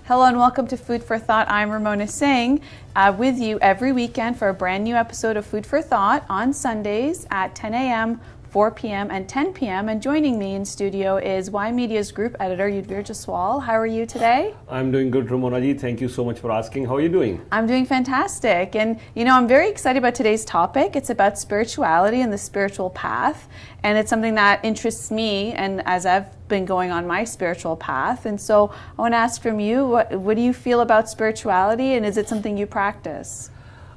Hello and welcome to Food for Thought. I'm Ramona Singh with you every weekend for a brand new episode of Food for Thought on Sundays at 10 a.m., 4 p.m. and 10 p.m. And joining me in studio is Y Media's group editor, Yudhvir Jaswal. How are you today? I'm doing good, Ramona ji. Thank you so much for asking. How are you doing? I'm doing fantastic. And you know, I'm very excited about today's topic. It's about spirituality and the spiritual path. And it's something that interests me, and as I've been going on my spiritual path. And so I want to ask from you, what do you feel about spirituality, and is it something you practice?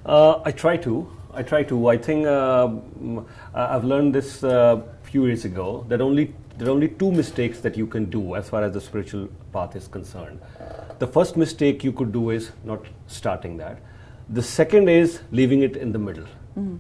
I try to. I think I've learned this few years ago that there are only two mistakes that you can do as far as the spiritual path is concerned. The first mistake you could do is not starting that. The second is leaving it in the middle.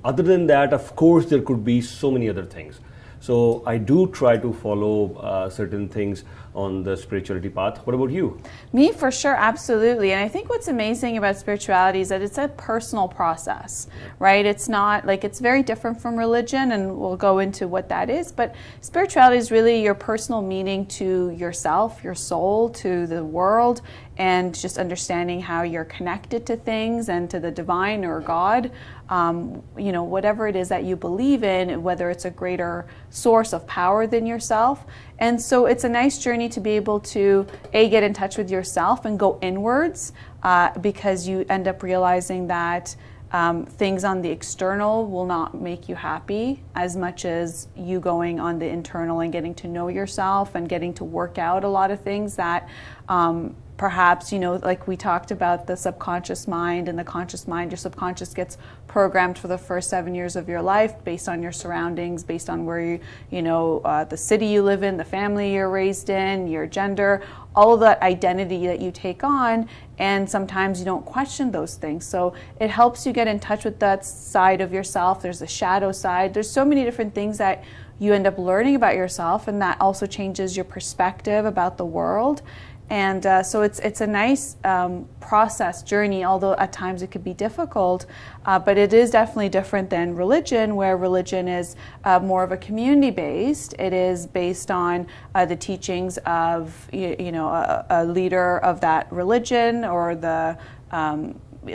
Other than that, of course, there could be so many other things. So I do try to follow certain things on the spirituality path. What about you? Me, for sure, absolutely. And I think what's amazing about spirituality is that it's a personal process, right? It's not like, it's very different from religion, and we'll go into what that is. But spirituality is really your personal meaning to yourself, your soul, to the world, and just understanding how you're connected to things and to the divine or God. You know, whatever it is that you believe in, whether it's a greater source of power than yourself. And so it's a nice journey to be able to, A, get in touch with yourself and go inwards, because you end up realizing that things on the external will not make you happy as much as you going on the internal and getting to know yourself and getting to work out a lot of things that perhaps, you know, like we talked about the subconscious mind and the conscious mind. Your subconscious gets programmed for the first 7 years of your life based on your surroundings, based on where you know, the city you live in, the family you're raised in, your gender, all of that identity that you take on, and sometimes you don't question those things. So it helps you get in touch with that side of yourself. There's a shadow side. There's so many different things that you end up learning about yourself, and that also changes your perspective about the world. And so it's a nice process, journey, although at times it could be difficult, but it is definitely different than religion, where religion is more of a community-based. It is based on the teachings of, you know, a leader of that religion, or the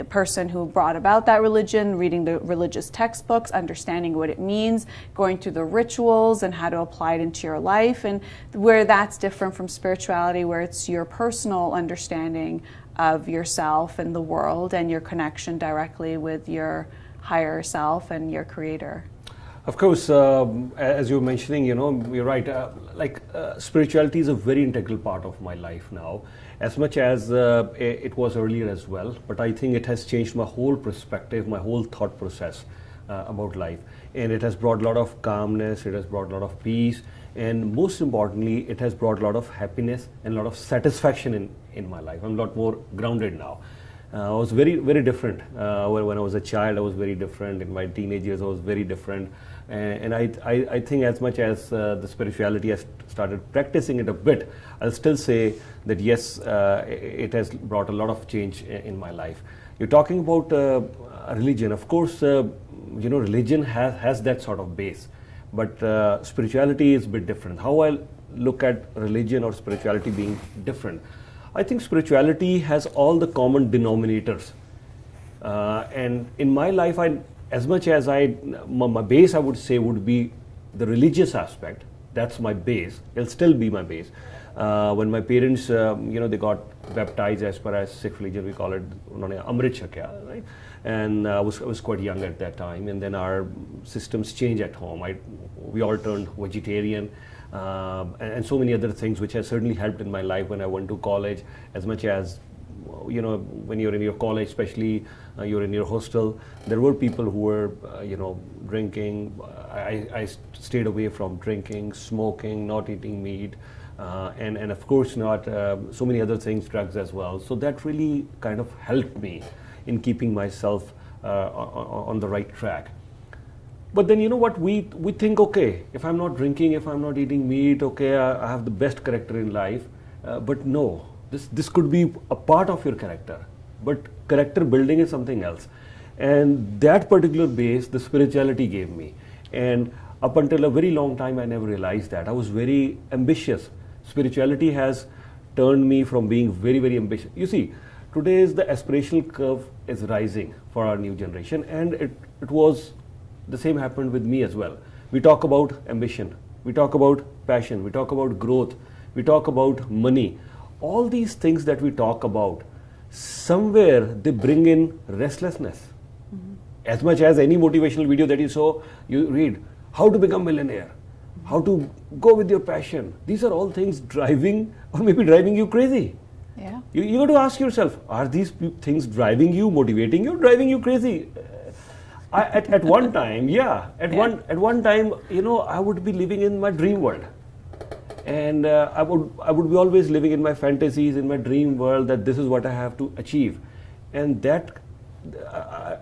person who brought about that religion, reading the religious textbooks, understanding what it means, going through the rituals and how to apply it into your life. And where that's different from spirituality, where it's your personal understanding of yourself and the world and your connection directly with your higher self and your creator. Of course, as you were mentioning, you know, you're right. Spirituality is a very integral part of my life now, as much as it was earlier as well. But I think it has changed my whole perspective, my whole thought process about life. And it has brought a lot of calmness, it has brought a lot of peace, and most importantly, it has brought a lot of happiness and a lot of satisfaction in my life. I'm a lot more grounded now. I was very, very different. When I was a child, I was very different. In my teenage years, I was very different. And I think as much as the spirituality, I started practicing it a bit, I'll still say that yes, it has brought a lot of change in my life. You're talking about religion. Of course, you know, religion has that sort of base. But spirituality is a bit different. How I look at religion or spirituality being different, I think spirituality has all the common denominators. And in my life, as much as my base, I would say, would be the religious aspect. That's my base. It'll still be my base. When my parents, you know, they got baptized as per as Sikh religion, we call it Amrit Shakya, right? And I was quite young at that time. And then our systems changed at home. We all turned vegetarian. And so many other things which has certainly helped in my life when I went to college. As much as, you know, when you're in your college, especially you're in your hostel, there were people who were, you know, drinking. I stayed away from drinking, smoking, not eating meat, and of course not so many other things, drugs as well. So that really kind of helped me in keeping myself on the right track. But then, you know what, we think, okay, if I'm not drinking, if I'm not eating meat, okay, I have the best character in life. But no, this could be a part of your character. But character building is something else. And that particular base, the spirituality gave me. And up until a very long time, I never realized that. I was very ambitious. Spirituality has turned me from being very, very ambitious. You see, today's the aspirational curve is rising for our new generation, and it was the same happened with me as well. We talk about ambition, we talk about passion, we talk about growth, we talk about money. All these things that we talk about, somewhere they bring in restlessness. As much as any motivational video that you saw, you read, how to become millionaire, how to go with your passion. These are all things driving or maybe driving you crazy. Yeah. You got to ask yourself, are these things driving you, motivating you, driving you crazy? At one time, at one time, you know, I would be living in my dream world. And I would be always living in my fantasies, in my dream world, that this is what I have to achieve. And that,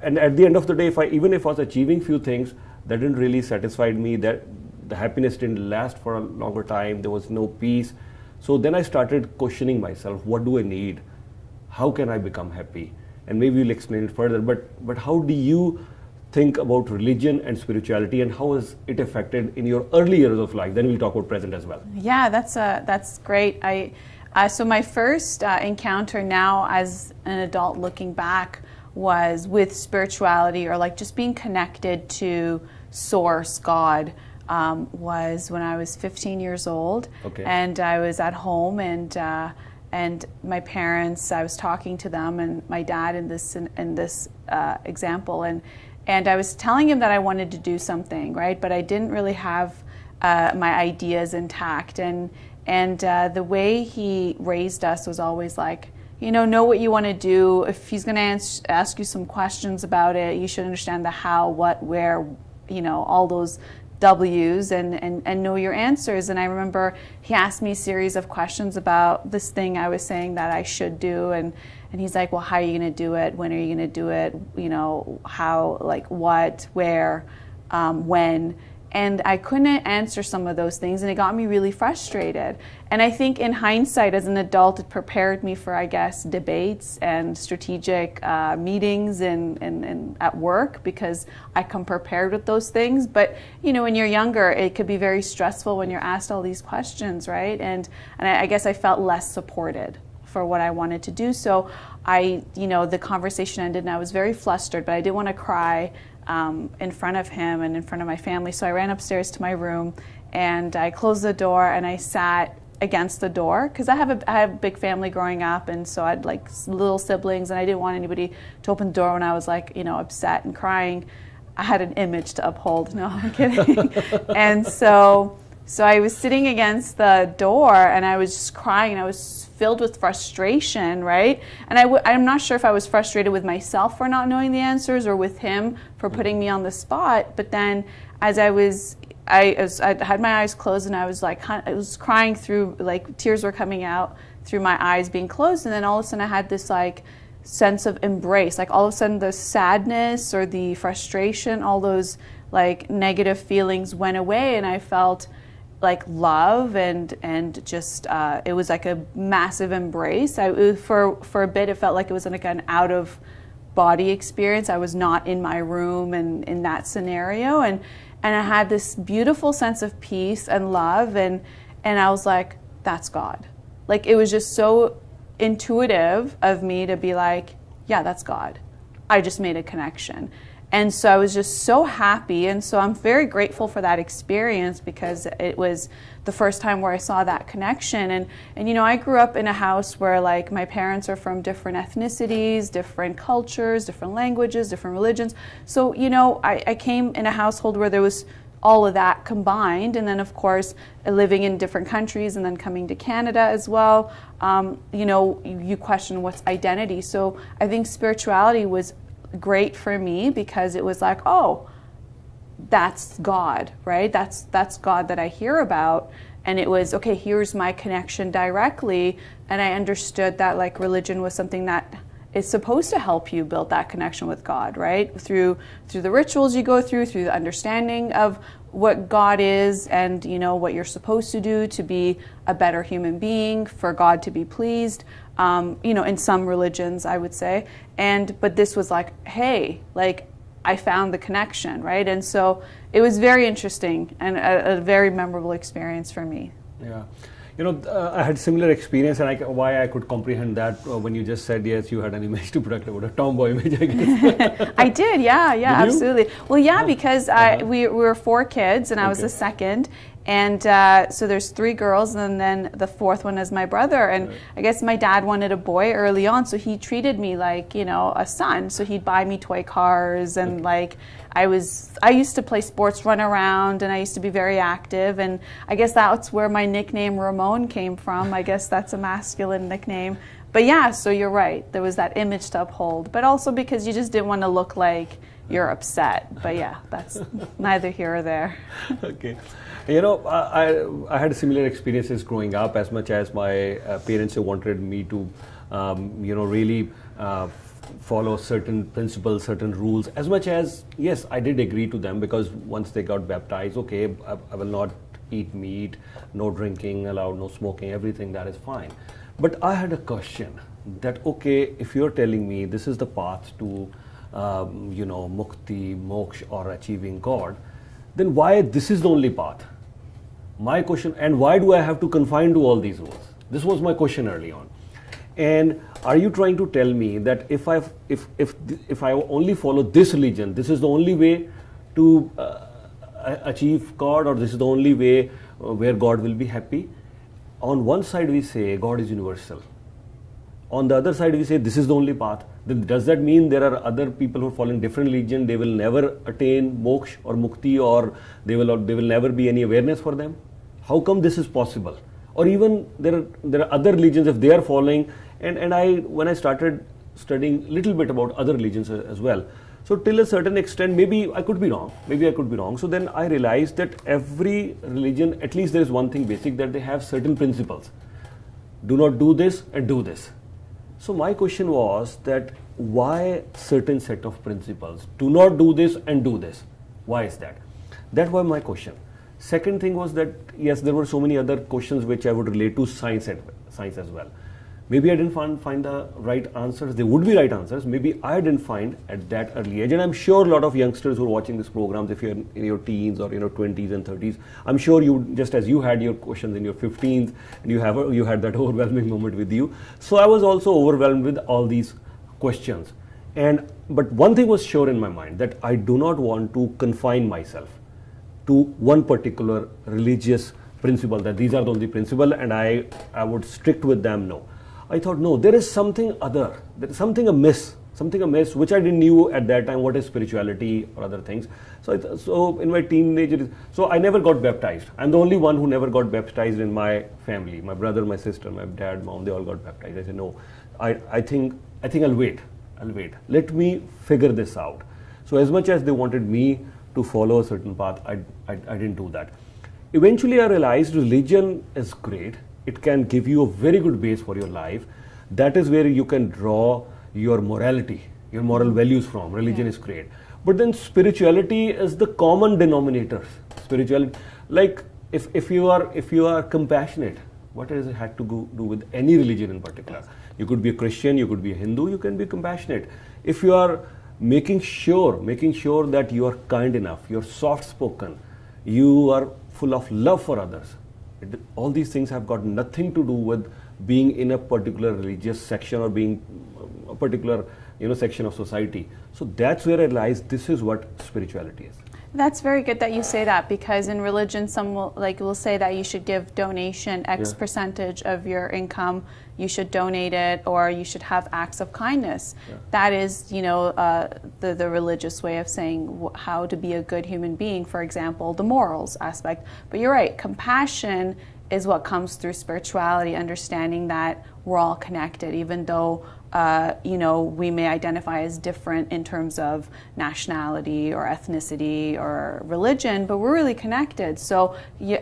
and at the end of the day, even if I was achieving few things, that didn't really satisfy me, that the happiness didn't last for a longer time, there was no peace. So then I started questioning myself, what do I need? How can I become happy? And maybe we'll explain it further, but how do you think about religion and spirituality, and how has it affected in your early years of life? Then we'll talk about present as well. Yeah, that's great. So my first encounter now as an adult looking back was with spirituality, or like just being connected to Source, God, was when I was 15 years old. Okay. And I was at home, and my parents, I was talking to them, and my dad in this example, and I was telling him that I wanted to do something, right? But I didn't really have my ideas intact, and the way he raised us was always like, you know what you want to do. If he's going to ask you some questions about it, you should understand the how, what, where, you know, all those W's, and know your answers. And I remember he asked me a series of questions about this thing I was saying that I should do, and he's like, well, how are you going to do it? When are you going to do it? You know, how, like, what, where, when? And I couldn't answer some of those things, and it got me really frustrated. And I think in hindsight, as an adult, it prepared me for, I guess, debates and strategic meetings and at work, because I come prepared with those things. But, you know, when you're younger, it could be very stressful when you're asked all these questions, right? And I guess I felt less supported for what I wanted to do. So the conversation ended, and I was very flustered, but I didn't want to cry in front of him and in front of my family. So I ran upstairs to my room, and I closed the door, and I sat against the door, because I have a big family growing up, and so I had like little siblings, and I didn't want anybody to open the door when I was like, you know, upset and crying. I had an image to uphold. No, I'm kidding. And so I was sitting against the door, and I was just crying, and I was filled with frustration, right? And I'm not sure if I was frustrated with myself for not knowing the answers, or with him for putting me on the spot. But then, as I had my eyes closed, and I was crying through, like tears were coming out through my eyes being closed, and then all of a sudden I had this like sense of embrace. Like all of a sudden the sadness or the frustration, all those like negative feelings went away, and I felt like love, and just it was like a massive embrace. For a bit, it felt like it was like an out of body experience. I was not in my room and in that scenario, and I had this beautiful sense of peace and love, and I was like, that's God. Like, it was just so intuitive of me to be like, yeah, that's God. I just made a connection. And so I was just so happy, and so I'm very grateful for that experience, because it was the first time where I saw that connection. And you know, I grew up in a house where like my parents are from different ethnicities, different cultures, different languages, different religions. So, you know, I came in a household where there was all of that combined, and then of course living in different countries, and then coming to Canada as well. You know, you question what's identity. So I think spirituality was great for me, because it was like, oh, that's God, right? That's God that I hear about. And it was, okay, here's my connection directly. And I understood that like religion was something that is supposed to help you build that connection with God, right? Through the rituals you go through the understanding of what God is, and you know what you're supposed to do to be a better human being, for God to be pleased. You know, in some religions, I would say. But this was like, hey, like I found the connection, right? And so it was very interesting, and a very memorable experience for me. Yeah. You know, I had similar experience, and why I could comprehend that when you just said, yes, you had an image to project about a tomboy image, I guess. I did, yeah, Did you? absolutely. Well, yeah, because we were 4 kids, and I was the second. And so there's 3 girls, and then the 4th one is my brother. And I guess my dad wanted a boy early on, so he treated me like, you know, a son. So he'd buy me toy cars, and like I used to play sports, run around, and I used to be very active. And I guess that's where my nickname Ramon came from. I guess that's a masculine nickname. But yeah, so you're right. There was that image to uphold, but also because you just didn't want to look like you're upset. But yeah, that's neither here or there. Okay. You know, I had similar experiences growing up, as much as my parents wanted me to, you know, really follow certain principles, certain rules, as much as, yes, I did agree to them, because once they got baptized, okay, I will not eat meat, no drinking allowed, no smoking, everything, that is fine. But I had a question that, okay, if you're telling me this is the path to, you know, mukti, moksha, or achieving God, then why this is the only path? My question, and why do I have to confine to all these rules? This was my question early on. And are you trying to tell me that if I only follow this religion, this is the only way to achieve God, or this is the only way where God will be happy? On one side we say God is universal. On the other side we say this is the only path. Then does that mean there are other people who are following different religion, they will never attain moksha or mukti, or they will never be any awareness for them? How come this is possible? Or even there are other religions, if they are following, and when I started studying a little bit about other religions as well, so till a certain extent, maybe I could be wrong. So then I realized that every religion, at least there is one thing basic, that they have certain principles. Do not do this and do this. So my question was that why certain set of principles? Do not do this and do this. Why is that? That was my question. Second thing was that, yes, there were so many other questions which I would relate to science as well. Maybe I didn't find the right answers. They would be right answers. Maybe I didn't find at that early age. And I'm sure a lot of youngsters who are watching this program, if you're in your teens or 20s and 30s, I'm sure you, just as you had your questions in your 15s, and you had that overwhelming moment with you. So I was also overwhelmed with all these questions. But one thing was sure in my mind, that I do not want to confine myself to one particular religious principle, that these are the only principle and I would strict with them. No. I thought, no, there is something other, there is something amiss, which I didn't knew at that time, what is spirituality or other things. So in my teenage, so I never got baptized. I'm the only one who never got baptized in my family. My brother, my sister, my dad, mom, they all got baptized. I said, no, I think I'll wait. Let me figure this out. So as much as they wanted me to follow a certain path, I didn't do that. Eventually I realized religion is great. It can give you a very good base for your life. That is where you can draw your morality, your moral values from. Religion is great. But then spirituality is the common denominator. Spirituality, like if you are compassionate, what does it have to do with any religion in particular? You could be a Christian, you could be a Hindu, you can be compassionate. If you are making sure that you are kind enough, you're soft spoken, you are full of love for others. All these things have got nothing to do with being in a particular religious section or being a particular section of society. So that's where I realized this is what spirituality is. That's very good that you say that, because in religion some will say that you should give donation X percentage of your income, you should donate it, or you should have acts of kindness. That is the religious way of saying how to be a good human being, for example, the morals aspect. But you're right, compassion is what comes through spirituality, understanding that we're all connected, even though we may identify as different in terms of nationality or ethnicity or religion, but we're really connected. So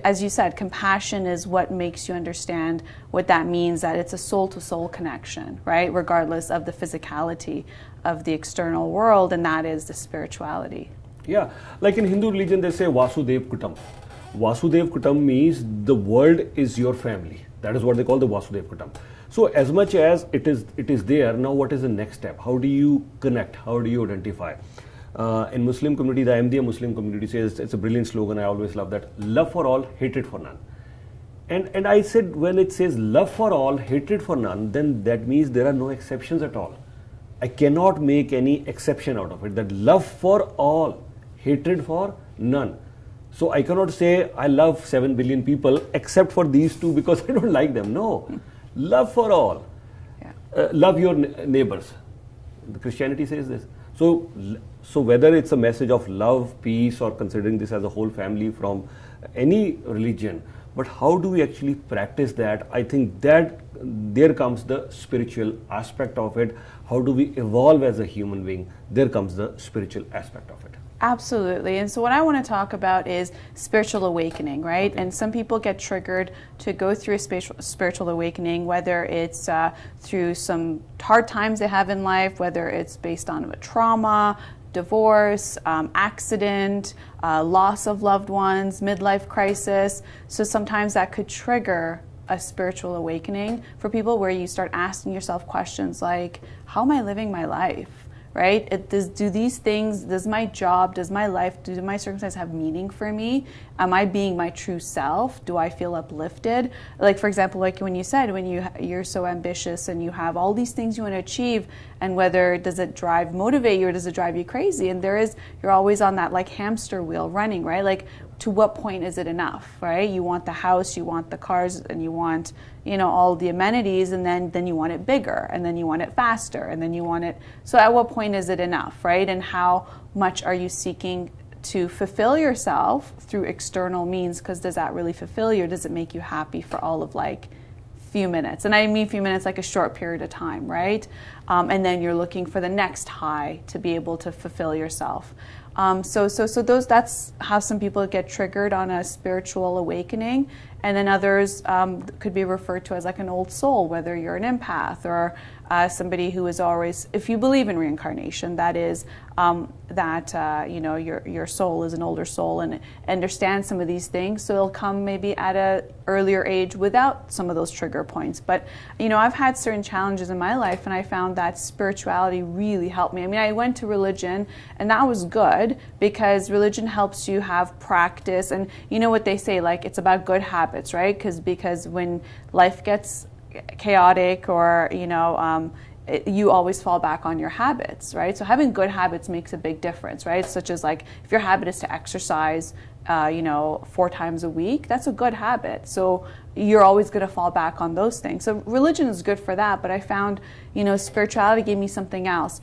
as you said, compassion is what makes you understand what that means, that it's a soul-to-soul connection, right? Regardless of the physicality of the external world, and that is the spirituality. Yeah, like in Hindu religion they say Vasudev Kutam. Vasudev Kutam means the world is your family. That is what they call the Vasudev Kutam. So as much as it is there, now what is the next step? How do you connect? How do you identify? In Muslim community, the Ahmadiyya Muslim community says, it's a brilliant slogan, I always love that, love for all, hatred for none. And I said, when it says love for all, hatred for none, then that means there are no exceptions at all. I cannot make any exception out of it. That love for all, hatred for none. So I cannot say I love 7 billion people except for these two because I don't like them. No, love for all. Yeah. Love your neighbors. Christianity says this. So whether it's a message of love, peace, or considering this as a whole family from any religion, but how do we actually practice that? I think that there comes the spiritual aspect of it. How do we evolve as a human being? There comes the spiritual aspect of it. Absolutely. And so what I want to talk about is spiritual awakening, right? Okay. And some people get triggered to go through a spiritual awakening, whether it's through some hard times they have in life, whether it's based on a trauma, divorce, accident, loss of loved ones, midlife crisis. So sometimes that could trigger a spiritual awakening for people, where you start asking yourself questions like, how am I living my life? Right? Do these things, does my job, does my life, do my circumstances have meaning for me? Am I being my true self? Do I feel uplifted? Like, for example, like when you said, when you're so ambitious and you have all these things you want to achieve, and whether does it motivate you, or does it drive you crazy? And you're always on that like hamster wheel running, right? Like, to what point is it enough, right? You want the house, you want the cars, and you want, all the amenities, and then you want it bigger, and then you want it faster, and then you want it. So at what point is it enough, right? And how much are you seeking to fulfill yourself through external means? Because does that really fulfill you, or does it make you happy for all of like few minutes? And I mean few minutes, like a short period of time, right? And then you're looking for the next high to be able to fulfill yourself. That's how some people get triggered on a spiritual awakening, and then others could be referred to as like an old soul, whether you're an empath or somebody who is always, if you believe in reincarnation, that is your soul is an older soul and understands some of these things, so it'll come maybe at a earlier age without some of those trigger points. But I've had certain challenges in my life, and I found that spirituality really helped me. I mean, I went to religion, and that was good because religion helps you have practice, and you know what they say, like, it's about good habits, right? Because when life gets chaotic, or you always fall back on your habits, right? So having good habits makes a big difference, right? Such as like, if your habit is to exercise 4 times a week, that's a good habit. So you're always going to fall back on those things. So religion is good for that, but I found, spirituality gave me something else,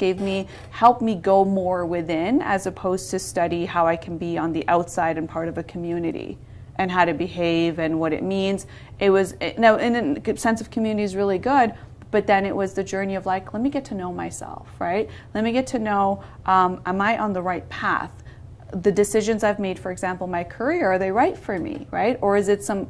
helped me go more within, as opposed to study how I can be on the outside and part of a community, and how to behave and what it means. Now, in a sense of community is really good, but then it was the journey of like, let me get to know myself, right? Let me get to know, am I on the right path? The decisions I've made, for example, my career, are they right for me, right? Or is it some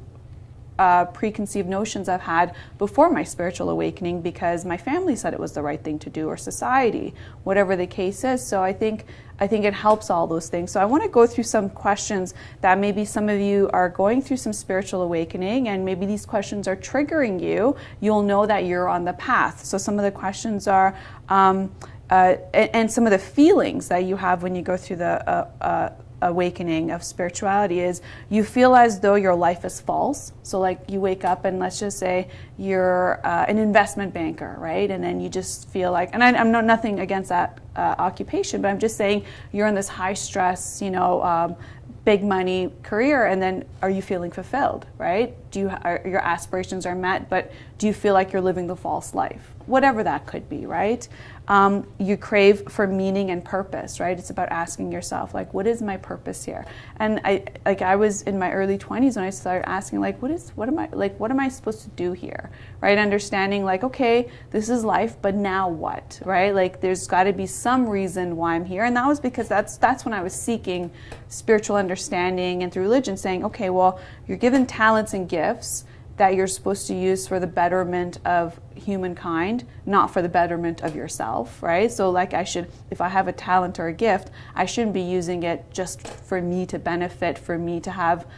preconceived notions I've had before my spiritual awakening because my family said it was the right thing to do, or society, whatever the case is. So I think it helps all those things. So I want to go through some questions that maybe some of you are going through some spiritual awakening, and maybe these questions are triggering you. You'll know that you're on the path. So some of the questions are, and some of the feelings that you have when you go through the awakening of spirituality is, you feel as though your life is false. So like, you wake up and let's just say you're an investment banker, right? And then you just feel like, and I'm nothing against that occupation, but I'm just saying you're in this high stress, big money career, and then are you feeling fulfilled, right? Your aspirations are met, but do you feel like you're living the false life? Whatever that could be, right? You crave for meaning and purpose, right? It's about asking yourself, like, what is my purpose here? And I was in my early 20s when I started asking, like, what am I supposed to do here, right? Understanding, like, okay, this is life, but now what, right? Like, there's got to be some reason why I'm here, and that was because that's when I was seeking spiritual understanding, and through religion, saying, okay, well, you're given talents and gifts that you're supposed to use for the betterment of humankind, not for the betterment of yourself, right? So like, if I have a talent or a gift, I shouldn't be using it just for me to benefit, for me to have,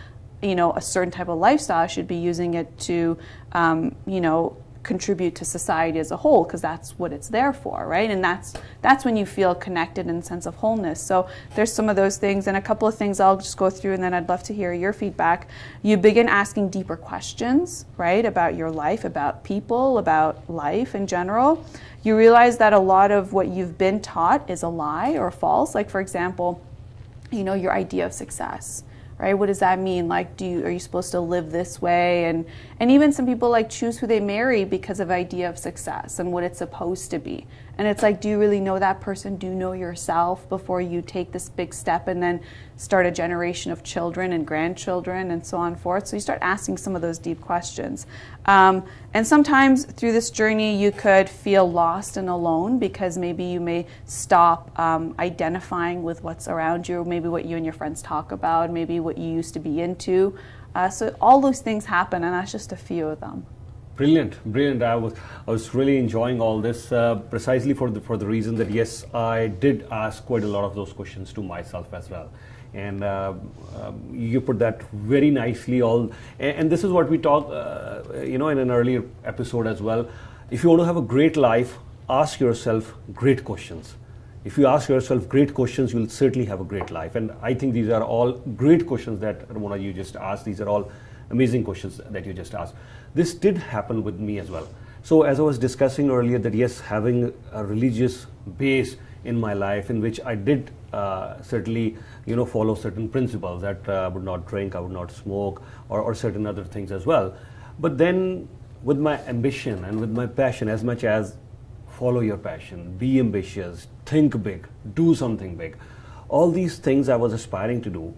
a certain type of lifestyle. I should be using it to, contribute to society as a whole, because that's what it's there for, right? And that's when you feel connected and a sense of wholeness. So there's some of those things, and a couple of things I'll just go through, and then I'd love to hear your feedback. You begin asking deeper questions, right, about your life, about people, about life in general. You realize that a lot of what you've been taught is a lie or false. Like, for example, you know, your idea of success, right? What does that mean? Like, are you supposed to live this way? And even some people like choose who they marry because of idea of success and what it's supposed to be. And it's like, do you really know that person? Do you know yourself before you take this big step and then start a generation of children and grandchildren and so on and forth? So you start asking some of those deep questions. And sometimes through this journey, you could feel lost and alone because maybe you may stop identifying with what's around you, maybe what you and your friends talk about, maybe what you used to be into. So all those things happen, and that's just a few of them. Brilliant, brilliant. I was really enjoying all this precisely for the reason that yes, I did ask quite a lot of those questions to myself as well, and you put that very nicely. And this is what we talked, you know, in an earlier episode as well. If you want to have a great life, ask yourself great questions. If you ask yourself great questions, you'll certainly have a great life. And I think these are all great questions that Ramona you just asked. These are all amazing questions that you just asked. This did happen with me as well. So as I was discussing earlier that yes, having a religious base in my life in which I did certainly, you know, follow certain principles that I would not drink, I would not smoke, or certain other things as well. But then with my ambition and with my passion, as much as follow your passion, be ambitious, think big, do something big, all these things I was aspiring to do.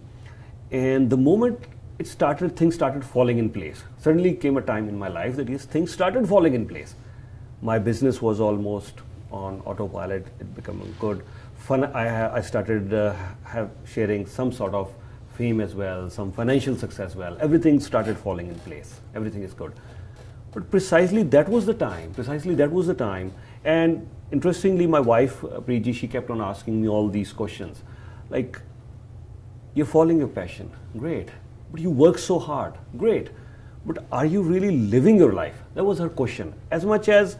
And the moment things started falling in place. Suddenly came a time in my life that yes, things started falling in place. My business was almost on autopilot. It became good. Fun. I started sharing some sort of fame as well, some financial success as well. Everything started falling in place. Everything is good. But precisely that was the time. Precisely that was the time. And interestingly, my wife, Preeti, she kept on asking me all these questions. Like, you're following your passion. Great. But you work so hard. Great. But are you really living your life? That was her question. As much as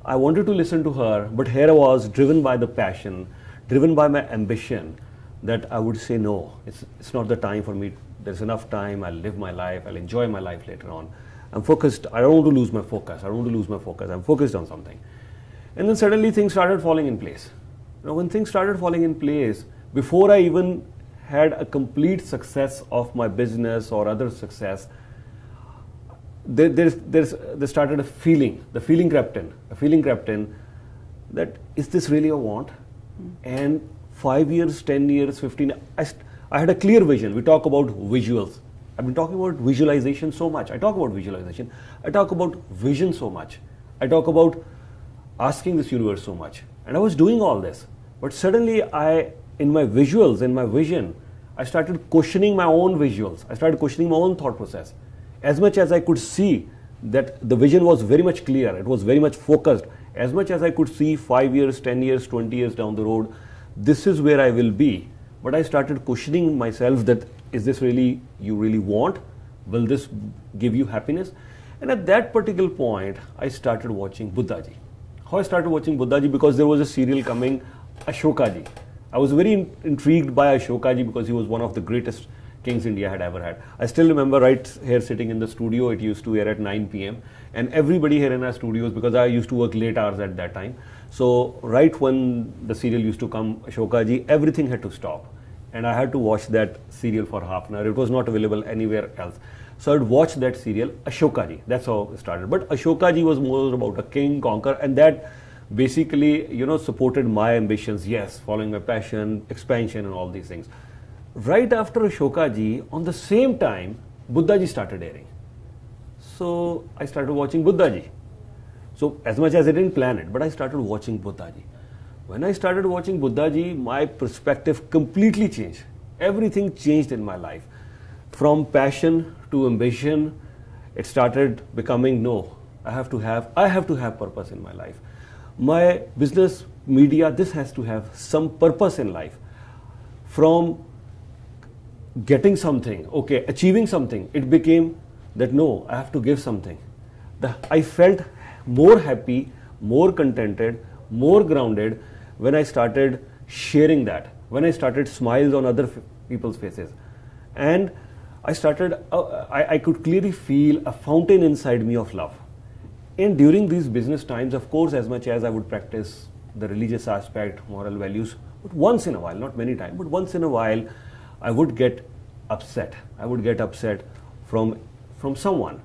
I wanted to listen to her, but here I was driven by the passion, driven by my ambition, that I would say no, it's not the time for me. There's enough time. I'll live my life. I'll enjoy my life later on. I'm focused. I don't want to lose my focus. I don't want to lose my focus. I'm focused on something. And then suddenly things started falling in place. You know, when things started falling in place, before I even had a complete success of my business or other success, there started a feeling. The feeling crept in that is this really a want? And 5 years, 10 years, 15, I had a clear vision. We talk about visuals. I've been talking about visualization so much. I talk about visualization. I talk about vision so much. I talk about asking this universe so much. And I was doing all this. But suddenly in my visuals, in my vision, I started questioning my own visuals. I started questioning my own thought process. As much as I could see that the vision was very much clear, it was very much focused, as much as I could see 5 years, 10 years, 20 years down the road, this is where I will be. But I started questioning myself that, is this really, you really want? Will this give you happiness? And at that particular point, I started watching Buddhaji. How I started watching Buddhaji? Because there was a serial coming, Ashokaji. I was very intrigued by Ashokaji because he was one of the greatest kings India had ever had. I still remember right here sitting in the studio, it used to air at 9 p.m. And everybody here in our studios, because I used to work late hours at that time. So right when the serial used to come, Ashokaji, everything had to stop. And I had to watch that serial for half an hour. It was not available anywhere else. So I'd watch that serial, Ashokaji. That's how it started. But Ashokaji was more about a king, conquer, and that basically, you know, supported my ambitions. Yes, following my passion, expansion, and all these things. Right after Ashokaji, on the same time, Buddhaji started airing. So I started watching Buddhaji. So as much as I didn't plan it, but I started watching Buddhaji. When I started watching Buddhaji, my perspective completely changed. Everything changed in my life. From passion to ambition, it started becoming, no, I have to have purpose in my life. My business, media, this has to have some purpose in life. From getting something, achieving something, it became that no, I have to give something. I felt more happy, more contented, more grounded when I started sharing that, when I started smiles on other people's faces. And I started, I could clearly feel a fountain inside me of love. And during these business times, of course, as much as I would practice the religious aspect, moral values, but once in a while, not many times, but once in a while, I would get upset. I would get upset from someone.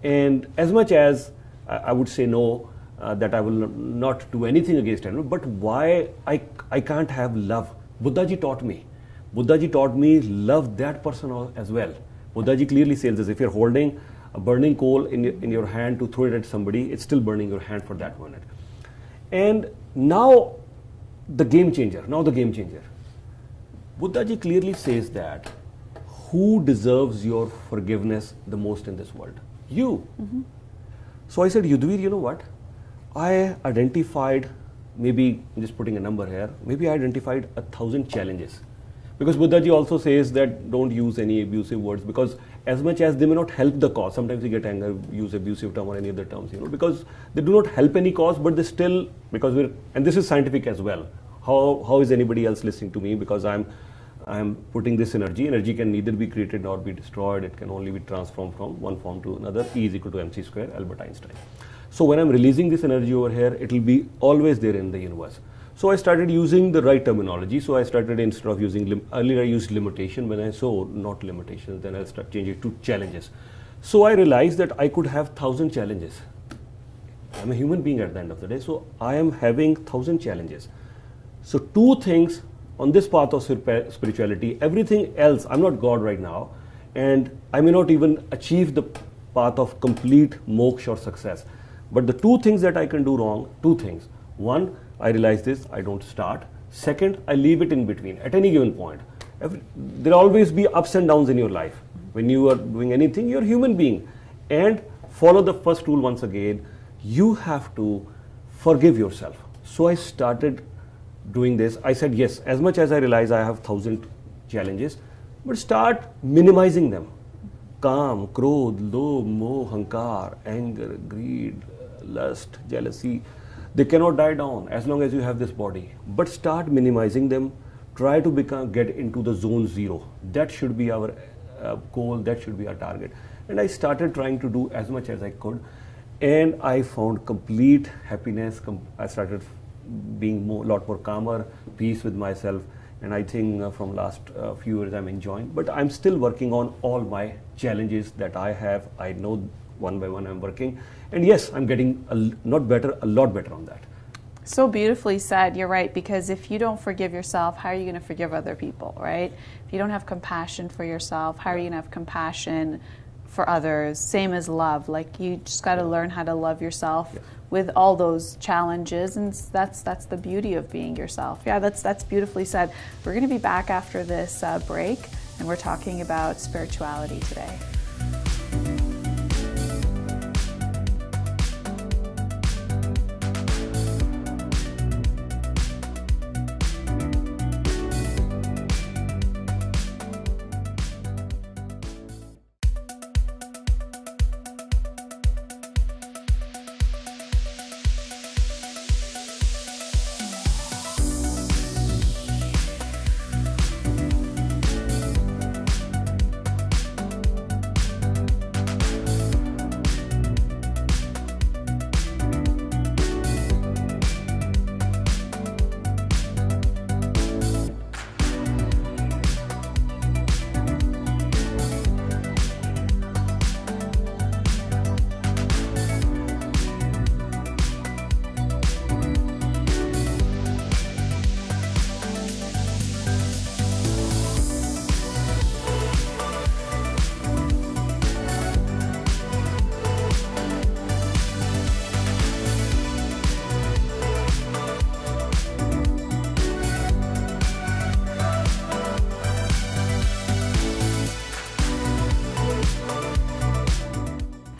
And as much as I would say no, that I will not do anything against anyone, but why I can't have love? Buddhaji taught me. Buddhaji taught me love that person as well. Buddhaji clearly says this: if you're holding a burning coal in your hand to throw it at somebody, it's still burning your hand for that minute. And now the game changer. Buddhaji clearly says that who deserves your forgiveness the most in this world? You. Mm-hmm. So I said, Yudhvir, you know what? I identified, maybe I'm just putting a number here, maybe I identified 1,000 challenges. Because Buddhaji also says that don't use any abusive words, because as much as they may not help the cause, sometimes you get anger, use abusive term or any other terms, because they do not help any cause, but they still, because and this is scientific as well. How is anybody else listening to me? Because I'm putting this energy. Energy can neither be created nor be destroyed. It can only be transformed from one form to another. E is equal to mc square, Albert Einstein. So when I'm releasing this energy over here, it will be always there in the universe. So I started using the right terminology. So I started, instead of using, earlier I used limitation. When I saw not limitations, then I'll start changing it to challenges. So I realized that I could have 1,000 challenges. I'm a human being at the end of the day. So I am having 1,000 challenges. So two things on this path of spirituality, everything else, I'm not God right now, and I may not even achieve the path of complete moksha or success. But the two things that I can do wrong, two things. One, I realize this, I don't start. Second, I leave it in between at any given point. There will always be ups and downs in your life. When you are doing anything, you're a human being. And follow the first rule once again, you have to forgive yourself. So I started doing this. I said, yes, as much as I realize I have 1,000 challenges, but start minimizing them. Kam, krodh, lobh, moh, hankar, anger, greed, lust, jealousy, they cannot die down as long as you have this body. But start minimizing them. Try to get into the zone zero. That should be our goal. That should be our target. And I started trying to do as much as I could. And I found complete happiness. I started being a lot more calmer, peace with myself. And I think from last few years I'm enjoying. But I'm still working on all my challenges that I have. I know one by one I'm working. And yes, I'm getting a lot better on that. So beautifully said. You're right, because if you don't forgive yourself, how are you going to forgive other people, right? If you don't have compassion for yourself, how are you going to have compassion for others? Same as love. Like, you just got to learn how to love yourself with all those challenges, and that's the beauty of being yourself. Yeah, that's beautifully said. We're going to be back after this break, and we're talking about spirituality today.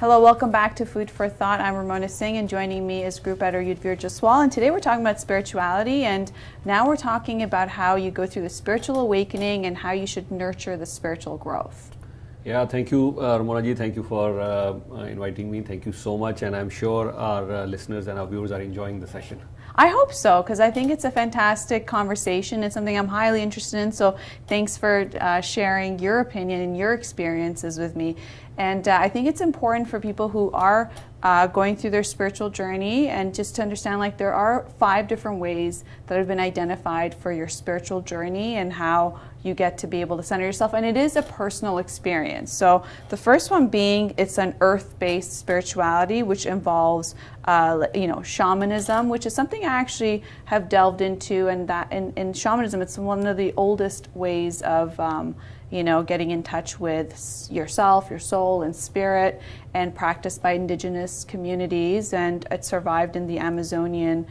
Hello, welcome back to Food for Thought. I'm Ramona Singh, and joining me is Group Editor Yudhvir Jaswal. And today we're talking about spirituality, and now we're talking about how you go through the spiritual awakening and how you should nurture the spiritual growth. Yeah, thank you, Ramona ji. Thank you for inviting me. Thank you so much, and I'm sure our listeners and our viewers are enjoying the session. I hope so, because I think it's a fantastic conversation. It's something I'm highly interested in. So thanks for sharing your opinion and your experiences with me. And I think it's important for people who are going through their spiritual journey, and just to understand, like, there are 5 different ways that have been identified for your spiritual journey and how you get to be able to center yourself. And it is a personal experience. So the first one being, it's an earth-based spirituality, which involves shamanism, which is something I actually have delved into. And that in shamanism, it's one of the oldest ways of getting in touch with yourself, your soul, and spirit, and practiced by indigenous communities. And it survived in the Amazonian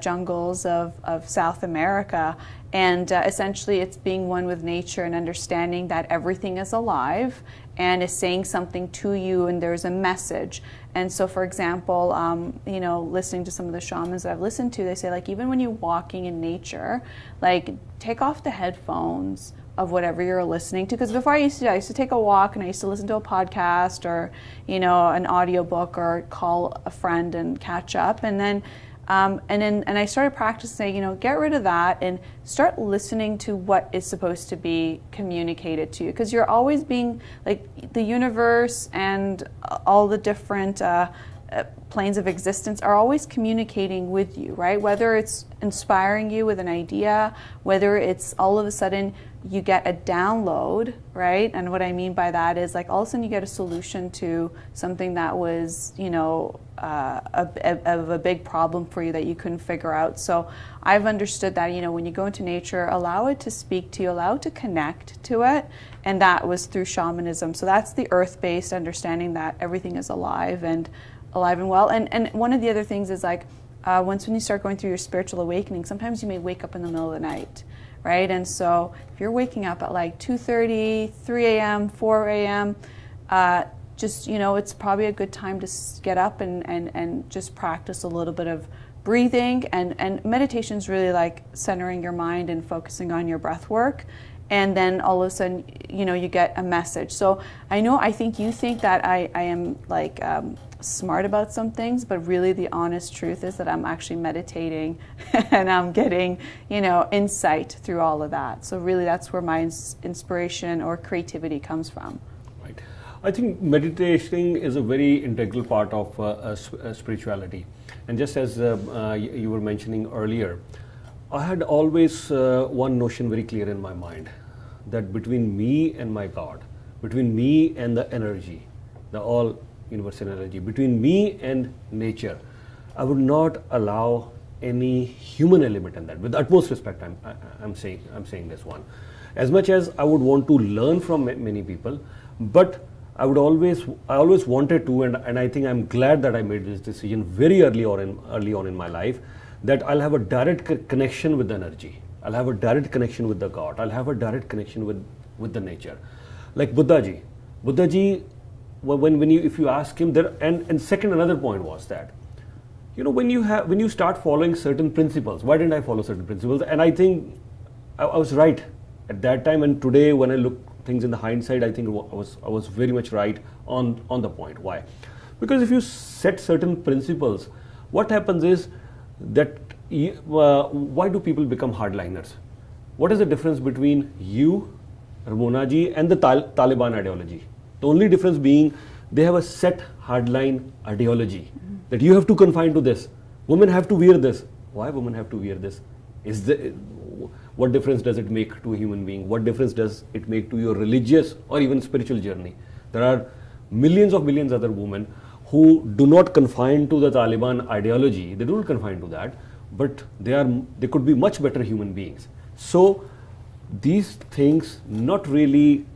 jungles of South America. And essentially, it's being one with nature and understanding that everything is alive and is saying something to you, and there's a message. And so, for example, listening to some of the shamans that I've listened to, they say, like, even when you're walking in nature, like, take off the headphones of whatever you're listening to. Because before I used to take a walk and I used to listen to a podcast or, an audiobook, or call a friend and catch up. And then I started practicing, get rid of that and start listening to what is supposed to be communicated to you. Because you're always being, like, the universe and all the different planes of existence are always communicating with you, right? Whether it's inspiring you with an idea, whether it's all of a sudden you get a download, right? And what I mean by that is, like, all of a sudden you get a solution to something that was, a big problem for you that you couldn't figure out. So I've understood that, when you go into nature, allow it to speak to you, allow it to connect to it. And that was through shamanism. So that's the earth-based understanding that everything is alive and well. And one of the other things is, like, when you start going through your spiritual awakening, sometimes you may wake up in the middle of the night, right? And so if you're waking up at like 2:30, 3 a.m., 4 a.m., it's probably a good time to get up and just practice a little bit of breathing. And meditation is really like centering your mind and focusing on your breath work. And then all of a sudden, you get a message. So I think you think that I am like smart about some things, but really the honest truth is that I'm actually meditating and I'm getting, insight through all of that. So really that's where my inspiration or creativity comes from. Right. I think meditation is a very integral part of spirituality. And just as you were mentioning earlier, I had always one notion very clear in my mind, that between me and my God, between me and the energy, the all universal energy, between me and nature, I would not allow any human element in that. With the utmost respect, I'm saying this one. As much as I would want to learn from many people, but I always wanted to, and I think I'm glad that I made this decision very early on in my life, that I'll have a direct connection with the energy. I'll have a direct connection with the God. I'll have a direct connection with the nature. Like Buddha ji, if you ask him there, and second, another point was that, when you start following certain principles, why didn't I follow certain principles? And I think I was right at that time, and today when I look things in the hindsight, I think I was very much right on the point. Why? Because if you set certain principles, what happens is that why do people become hardliners? What is the difference between you, Ramona ji, and the Taliban ideology? The only difference being they have a set hardline ideology that you have to confine to this. Women have to wear this. Why women have to wear this? What difference does it make to a human being? What difference does it make to your religious or even spiritual journey? There are millions other women who do not confine to the Taliban ideology. They do not confine to that, but they could be much better human beings. So these things not really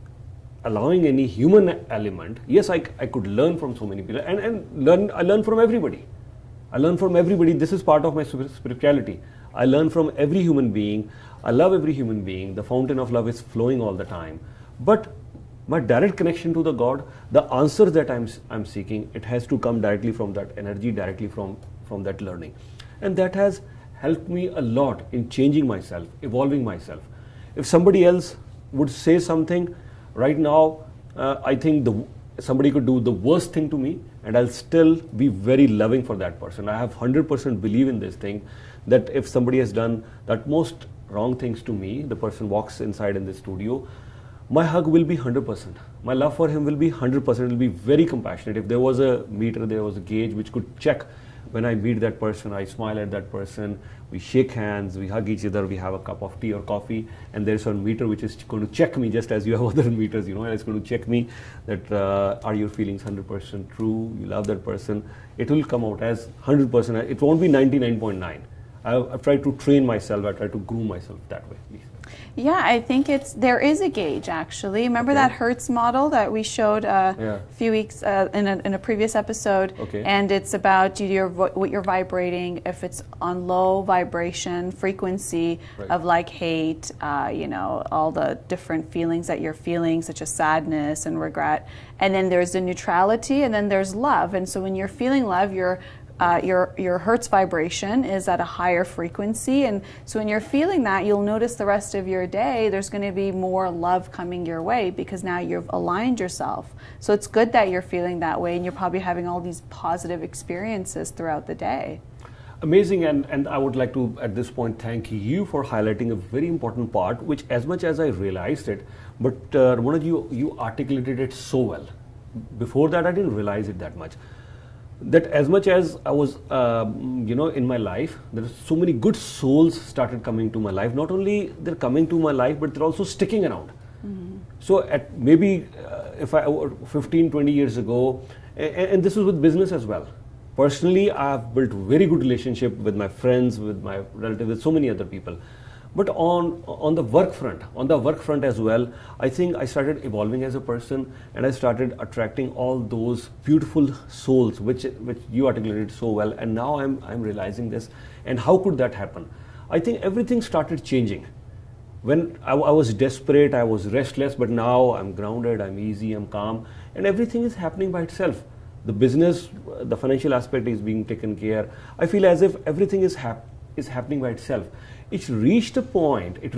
allowing any human element. Yes, I could learn from so many people, and I learn from everybody. I learn from everybody. This is part of my spirituality. I learn from every human being. I love every human being. The fountain of love is flowing all the time. But my direct connection to the God, the answers that I'm seeking, it has to come directly from that energy, directly from that learning. And that has helped me a lot in changing myself, evolving myself. If somebody else would say something, right now, I think somebody could do the worst thing to me and I'll still be very loving for that person. I have 100% believe in this thing, that if somebody has done the most wrong things to me, the person walks inside in the studio, my hug will be 100%. My love for him will be 100%. It will be very compassionate. If there was a meter, there was a gauge which could check when I meet that person, I smile at that person, we shake hands, we hug each other, we have a cup of tea or coffee, and there's a meter which is going to check me, just as you have other meters, and it's going to check me that are your feelings 100% true, you love that person. It will come out as 100%. It won't be 99.9. I've tried to train myself, I try to groom myself that way. Yeah, I think there is a gauge actually. Remember that Hertz model that we showed a few weeks in a previous episode? Okay. And it's about what you're vibrating. If it's on low vibration frequency of like hate, all the different feelings that you're feeling, such as sadness and regret. And then there's the neutrality, and then there's love. And so when you're feeling love, your Hertz vibration is at a higher frequency, and so when you're feeling that, you'll notice the rest of your day there's going to be more love coming your way, because now you've aligned yourself. So it's good that you're feeling that way, and you're probably having all these positive experiences throughout the day. Amazing, and I would like to at this point thank you for highlighting a very important part, which as much as I realized it, but Ramona, you articulated it so well. Before that I didn't realize it that much. That as much as I was, in my life, there are so many good souls started coming to my life. Not only they're coming to my life, but they're also sticking around. Mm-hmm. So at maybe if I 15, 20 years ago, and this is with business as well. Personally, I've built very good relationship with my friends, with my relatives, with so many other people. But on the work front as well, I think I started evolving as a person, and I started attracting all those beautiful souls which you articulated so well. And now I'm realizing this. And how could that happen? I think everything started changing. When I was desperate, I was restless, but now I'm grounded, I'm easy, I'm calm, and everything is happening by itself. The business, the financial aspect is being taken care. I feel as if everything is happening by itself. It reached a point that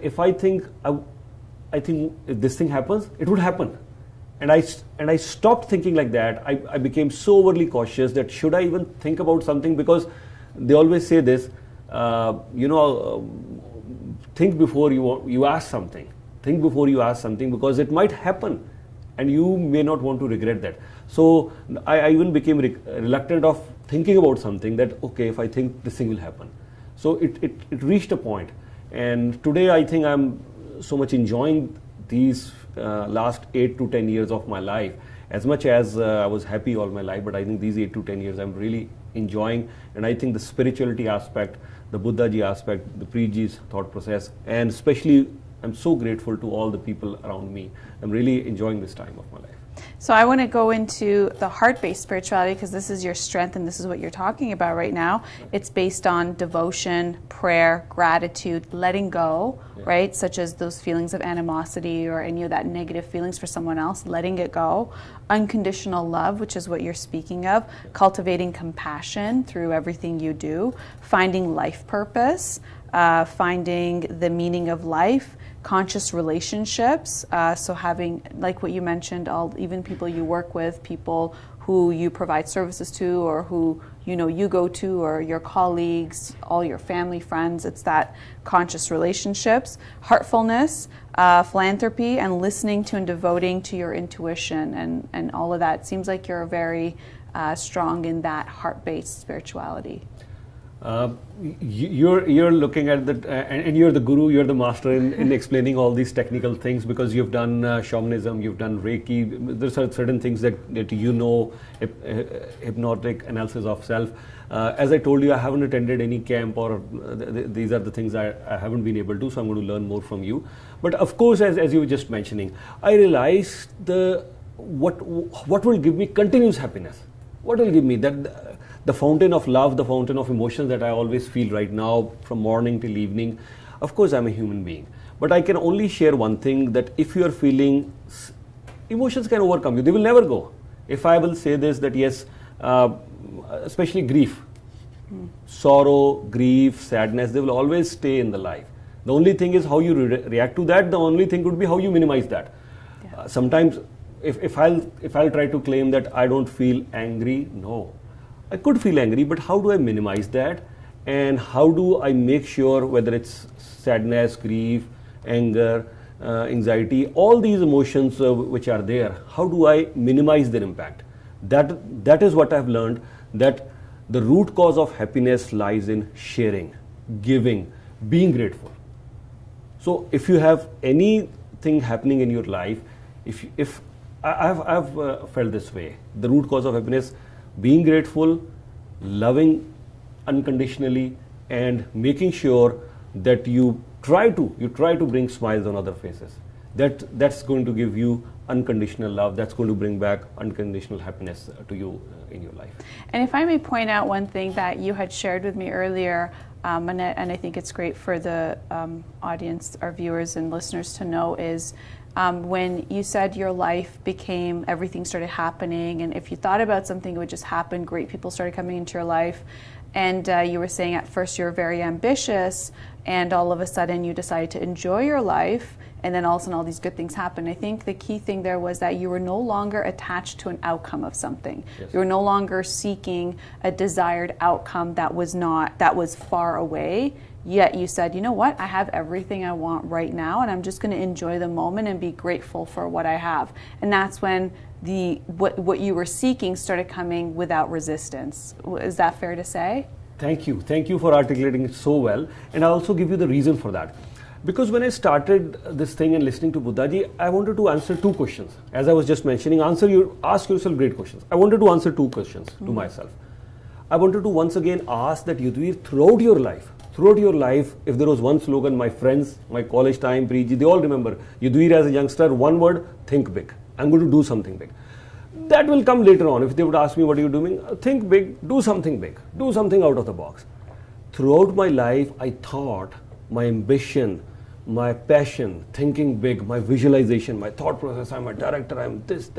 if I think if this thing happens, it would happen. And I stopped thinking like that. I became so overly cautious that should I even think about something, because they always say this, think before you ask something. Think before you ask something, because it might happen and you may not want to regret that. So I even became reluctant of thinking about something that, okay, if I think this thing will happen. So it reached a point. And today I think I'm so much enjoying these last 8 to 10 years of my life. As much as I was happy all my life, but I think these 8 to 10 years I'm really enjoying. And I think the spirituality aspect, the Buddha-ji aspect, the Preetji's thought process, and especially I'm so grateful to all the people around me. I'm really enjoying this time of my life. So I want to go into the heart-based spirituality, because this is your strength and this is what you're talking about right now. It's based on devotion, prayer, gratitude, letting go, right? Such as those feelings of animosity or any of that negative feelings for someone else, letting it go. Unconditional love, which is what you're speaking of. Cultivating compassion through everything you do. Finding life purpose. Finding the meaning of life. Conscious relationships, so having, like what you mentioned, even people you work with, people who you provide services to, or who you go to, or your colleagues, all your family, friends. It's that conscious relationships, heartfulness, philanthropy, and listening to and devoting to your intuition, and all of that. It seems like you're very strong in that heart-based spirituality. You're looking at that, and you're the guru, you're the master in explaining all these technical things, because you've done shamanism, you've done Reiki. There's certain things that hypnotic analysis of self. As I told you, I haven't attended any camp, or these are the things I haven't been able to, so I'm going to learn more from you. But of course, as you were just mentioning, I realized what will give me continuous happiness. What will give me that the fountain of love, the fountain of emotions that I always feel right now from morning till evening. Of course, I'm a human being, but I can only share one thing, that if you are feeling, emotions can overcome you. They will never go. If I will say this, that yes, especially grief, sorrow, grief, sadness, they will always stay in the life. The only thing is how you react to that. The only thing could be how you minimize that. Yeah. Sometimes if I'll try to claim that I don't feel angry, no. I could feel angry, but how do I minimize that? And how do I make sure, whether it's sadness, grief, anger, anxiety, all these emotions which are there, how do I minimize their impact? That is what I've learned, that the root cause of happiness lies in sharing, giving, being grateful. So if you have anything happening in your life, if I've felt this way, the root cause of happiness, being grateful, loving unconditionally, and making sure that you try to bring smiles on other faces. That's going to give you unconditional love. That's going to bring back unconditional happiness to you in your life. And if I may point out one thing that you had shared with me earlier, and I think it's great for the audience, our viewers and listeners to know, is when you said your life became, everything started happening, and if you thought about something, it would just happen. Great people started coming into your life. And you were saying at first you were very ambitious, and all of a sudden you decided to enjoy your life, and then all of a sudden all these good things happened. I think the key thing there was that you were no longer attached to an outcome of something. Yes. You were no longer seeking a desired outcome that was far away. Yet you said, you know what, I have everything I want right now, and I'm just going to enjoy the moment and be grateful for what I have. And that's when what you were seeking started coming without resistance. Is that fair to say? Thank you. Thank you for articulating it so well. And I'll also give you the reason for that. Because when I started this thing and listening to Buddhaji, I wanted to answer two questions. As I was just mentioning, ask yourself great questions. I wanted to answer two questions to myself. I wanted to once again ask that Yudhvir, throughout your life, if there was one slogan, my friends, my college time, Preji, they all remember, Yudhvir as a youngster, one word, think big. I'm going to do something big. That will come later on. If they would ask me, what are you doing? Think big, do something big, do something out of the box. Throughout my life, I thought my ambition, my passion, thinking big, my visualization, my thought process, I'm a director, I'm this,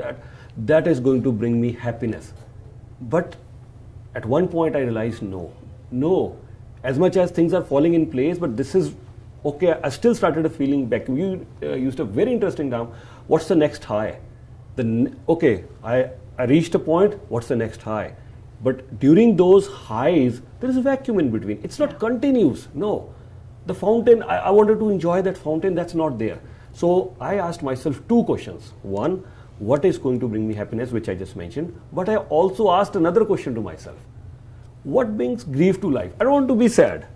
that is going to bring me happiness. But at one point I realized, no. As much as things are falling in place, but this is, okay, I still started feeling back. You used a very interesting term, what's the next high? Okay, I reached a point, what's the next high? But during those highs, there is a vacuum in between. It's not continuous, no. The fountain, I wanted to enjoy that fountain, that's not there. So I asked myself two questions. One, what is going to bring me happiness, which I just mentioned. But I also asked another question to myself. What brings grief to life? I don't want to be sad.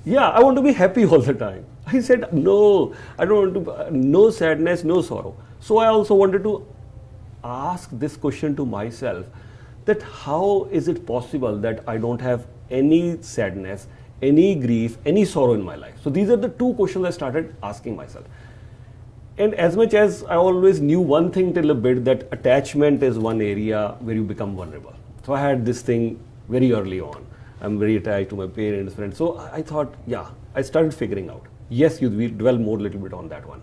Yeah, I want to be happy all the time. I said, no, I don't want to, no sadness, no sorrow. So I also wanted to ask this question to myself, that how is it possible that I don't have any sadness, any grief, any sorrow in my life? So these are the two questions I started asking myself. And as much as I always knew one thing till a bit, that attachment is one area where you become vulnerable. So I had this thing very early on. I'm very attached to my parents, friends. So I thought, yeah, I started figuring out. Yes, we dwell more a little bit on that one.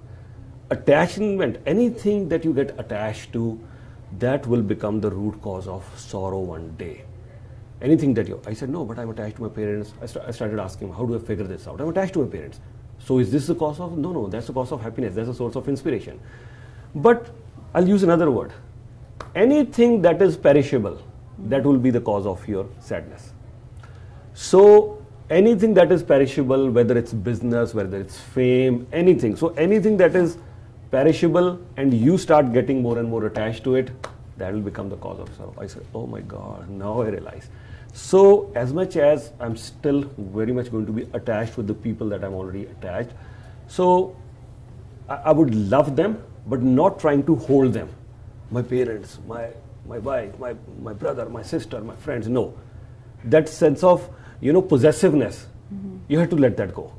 Attachment, anything that you get attached to, that will become the root cause of sorrow one day. Anything that I said, no, but I'm attached to my parents. I started asking, how do I figure this out? I'm attached to my parents. So is this the cause of? No, that's the cause of happiness. That's a source of inspiration. But I'll use another word. Anything that is perishable, that will be the cause of your sadness. So anything that is perishable, whether it's business, whether it's fame, anything. So anything that is perishable and you start getting more and more attached to it, that will become the cause of sorrow. I said, oh my God, now I realize. So as much as I'm still very much going to be attached with the people that I'm already attached, so I would love them, but not trying to hold them. My parents, my wife, my brother, my sister, my friends, no. That sense of, possessiveness, you have to let that go.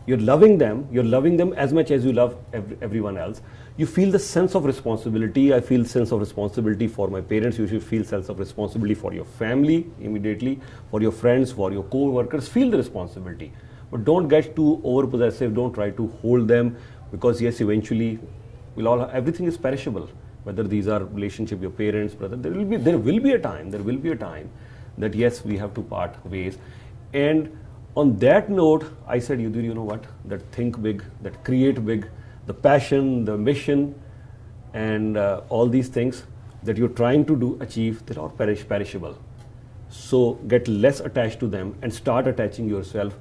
You're loving them as much as you love everyone else. You feel the sense of responsibility. I feel sense of responsibility for my parents. You should feel sense of responsibility for your family immediately, for your friends, for your co-workers. Feel the responsibility. But don't get too over-possessive. Don't try to hold them, because yes, eventually, everything is perishable. Whether these are relationship, your parents, brother, there will be a time that yes, we have to part ways. And on that note, I said, Yadoo, you know what? That think big, that create big, the passion, the mission, and all these things that you're trying to achieve, they're all perishable. So get less attached to them and start attaching yourself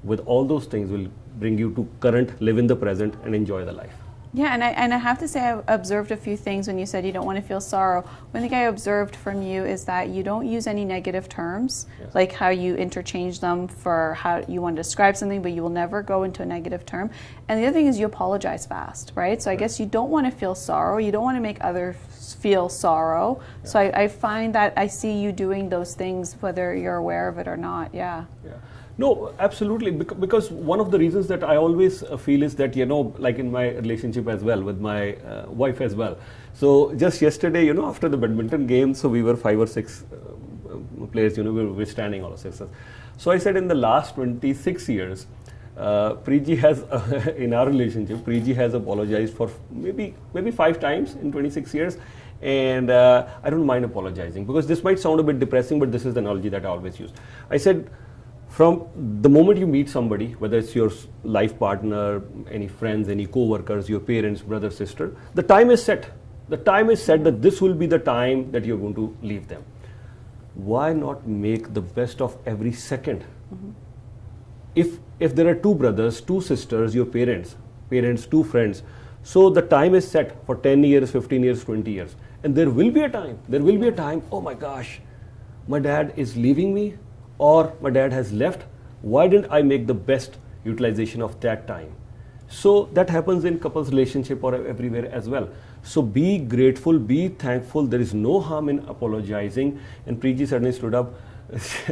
with all those things will bring you to current, live in the present, and enjoy the life. Yeah, and I have to say I observed a few things when you said you don't want to feel sorrow. One thing I observed from you is that you don't use any negative terms, yes, like how you interchange them for how you want to describe something, but you will never go into a negative term. And the other thing is you apologize fast, right? So I guess you don't want to feel sorrow. You don't want to make others feel sorrow. Yeah. So I find that I see you doing those things whether you're aware of it or not. Yeah. Yeah. No, absolutely, because one of the reasons that I always feel is that, you know, like in my relationship as well, with my wife as well. So just yesterday, you know, after the badminton game, so we were 5 or 6 players, you know, we were standing all of 6. So I said in the last 26 years, Preeti has, in our relationship, Preeti has apologized for maybe 5 times in 26 years. And I don't mind apologizing, because this might sound a bit depressing, but this is the analogy that I always use. I said, from the moment you meet somebody, whether it's your life partner, any friends, any co-workers, your parents, brother, sister, the time is set. The time is set that this will be the time that you're going to leave them. Why not make the best of every second? Mm-hmm. If there are 2 brothers, 2 sisters, your parents, 2 friends, so the time is set for 10 years, 15 years, 20 years. And there will be a time, oh my gosh, my dad is leaving me, or my dad has left. Why didn't I make the best utilization of that time? So that happens in couples relationship or everywhere as well. So be grateful, be thankful. There is no harm in apologizing. And Preeti suddenly stood up.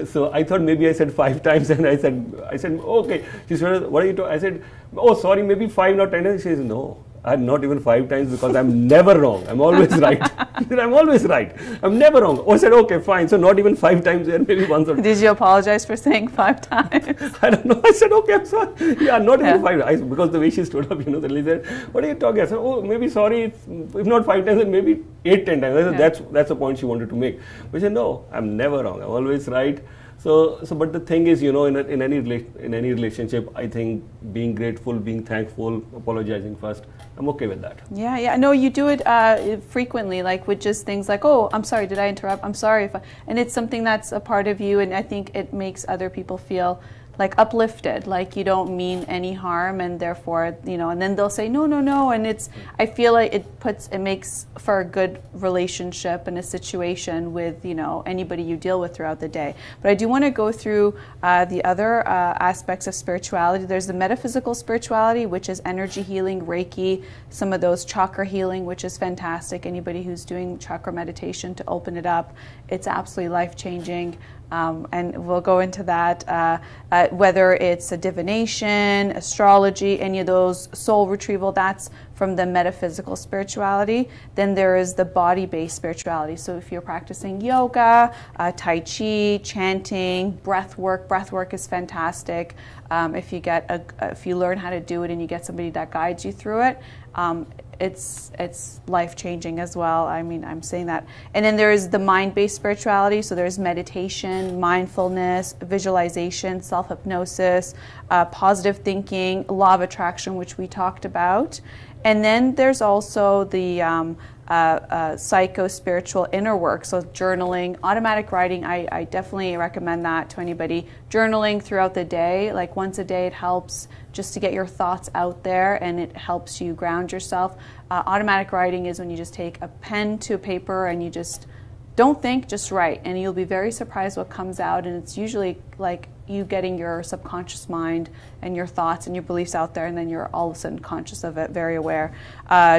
So I thought maybe I said 5 times, and I said, okay. She said, what are you talking? I said, oh, sorry, maybe 5 or 10 times. She says, no. I'm not even 5 times, because I'm never wrong. I'm always right. I'm always right. I'm never wrong. Oh, I said, okay, fine. So not even 5 times there, maybe once or Did you apologize for saying 5 times? I don't know. I said, okay, I'm sorry. Yeah, not even 5. Because the way she stood up, you know, they said, what are you talking? I said, oh, maybe sorry. If not 5 times, then maybe 8, 10 times. I said, that's the point she wanted to make. But she said, no, I'm never wrong. I'm always right. So, but the thing is, you know, in any relationship, I think being grateful, being thankful, apologizing first, I'm okay with that. Yeah. No, you do it frequently, like with just things like, oh, I'm sorry, did I interrupt? I'm sorry and it's something that's a part of you, and I think it makes other people feel like uplifted, like you don't mean any harm, and therefore, you know, and then they'll say no, and I feel like it makes for a good relationship and a situation with, you know, anybody you deal with throughout the day. But I do want to go through the other aspects of spirituality. There's the metaphysical spirituality, which is energy healing, Reiki, some of those chakra healing, which is fantastic. Anybody who's doing chakra meditation to open it up, it's absolutely life-changing. And we'll go into that, whether it's a divination, astrology, any of those, soul retrieval, that's from the metaphysical spirituality. Then there is the body-based spirituality. So if you're practicing yoga, Tai Chi, chanting, breath work is fantastic. If you learn how to do it and you get somebody that guides you through it, it's life-changing as well. I mean, I'm saying that. And then there's the mind-based spirituality. So there's meditation, mindfulness, visualization, self-hypnosis, positive thinking, law of attraction, which we talked about. And then there's also the psycho-spiritual inner work, so journaling, automatic writing. I definitely recommend that to anybody. Journaling throughout the day, like once a day, it helps just to get your thoughts out there, and it helps you ground yourself. Automatic writing is when you just take a pen to paper and you just don't think, just write, and you'll be very surprised what comes out. And it's usually like you getting your subconscious mind and your thoughts and your beliefs out there, and then you're all of a sudden conscious of it, very aware.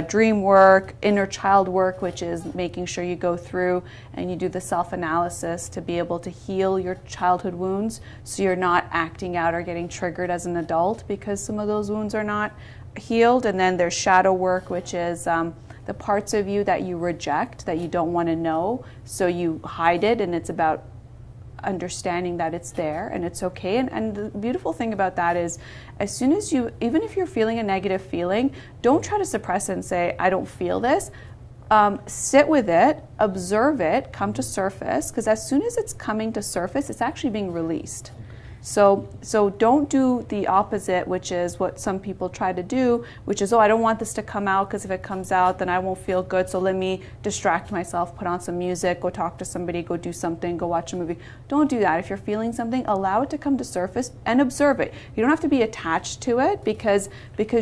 Dream work, inner child work, which is making sure you go through and you do the self-analysis to be able to heal your childhood wounds, so you're not acting out or getting triggered as an adult because some of those wounds are not healed. And then there's shadow work, which is the parts of you that you reject, that you don't want to know, so you hide it, and it's about understanding that it's there and it's okay. And the beautiful thing about that is, as soon as you, even if you're feeling a negative feeling, don't try to suppress it and say, I don't feel this. Sit with it, observe it, come to surface, because as soon as it's coming to surface, it's actually being released. So don't do the opposite, which is what some people try to do, which is, oh, I don't want this to come out because if it comes out, then I won't feel good. So let me distract myself, put on some music, go talk to somebody, go do something, go watch a movie. Don't do that. If you're feeling something, allow it to come to surface and observe it. You don't have to be attached to it because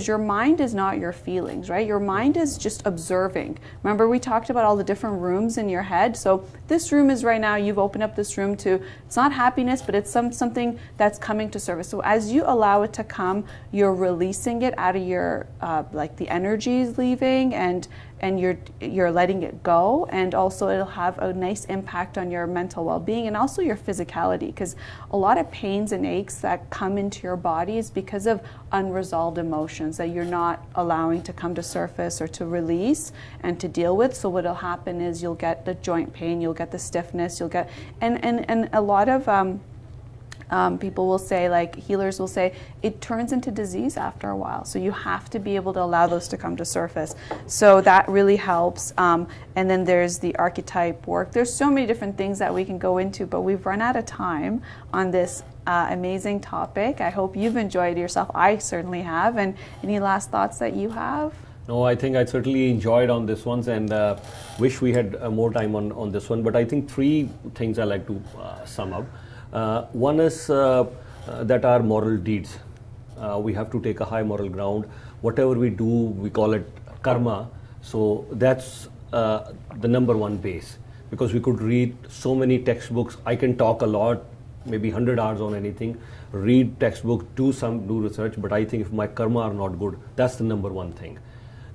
your mind is not your feelings, right? Your mind is just observing. Remember we talked about all the different rooms in your head? So this room is right now, you've opened up this room to, it's not happiness, but it's something that's coming to surface. So as you allow it to come, you're releasing it out of your, like the energy is leaving and you're letting it go, and also it'll have a nice impact on your mental well-being and also your physicality, because a lot of pains and aches that come into your body is because of unresolved emotions that you're not allowing to come to surface or to release and to deal with. So what'll happen is you'll get the joint pain, you'll get the stiffness, you'll get and a lot of people will say, like healers will say, it turns into disease after a while. So you have to be able to allow those to come to surface. So that really helps. And then there's the archetype work. There's so many different things that we can go into, but we've run out of time on this amazing topic. I hope you've enjoyed yourself. I certainly have. And any last thoughts that you have? No, I think I certainly enjoyed on this one, and wish we had more time on this one. But I think three things I like to sum up. One is that our moral deeds. We have to take a high moral ground. Whatever we do, we call it karma. So that's the number one base. Because we could read so many textbooks. I can talk a lot, maybe 100 hours on anything, read textbooks, do research, but I think if my karma are not good, that's the number one thing.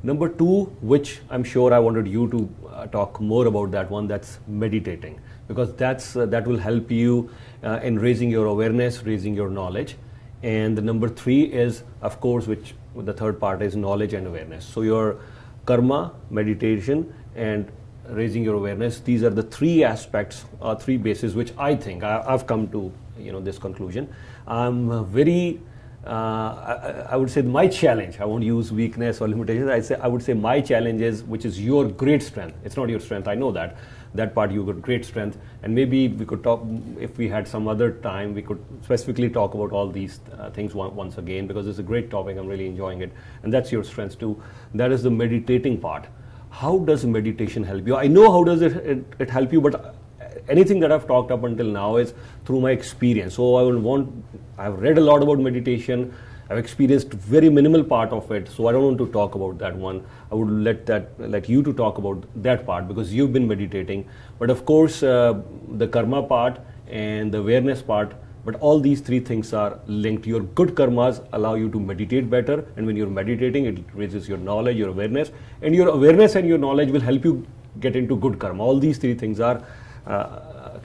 Number two, which I'm sure I wanted you to talk more about that one, that's meditating. Because that will help you in raising your awareness, raising your knowledge. And the number three is, of course, which the third part is knowledge and awareness. So your karma, meditation, and raising your awareness, these are the three aspects, three bases, which I think I've come to this conclusion. I'm very I would say my challenge, I won't use weakness or limitations, I would say my challenge is, which is your great strength. It's not your strength, I know that part you got great strength, and maybe we could talk, if we had some other time, we could specifically talk about all these things once again, because it's a great topic, I'm really enjoying it, and that's your strength too. That is the meditating part. How does meditation help you? I know how does it help you, but anything that I've talked up until now is through my experience. So I've read a lot about meditation. I've experienced very minimal part of it. So I don't want to talk about that one. I would let you to talk about that part, because you've been meditating. But of course, the karma part and the awareness part, but all these three things are linked. Your good karmas allow you to meditate better. And when you're meditating, it raises your knowledge, your awareness. And your awareness and your knowledge will help you get into good karma. All these three things are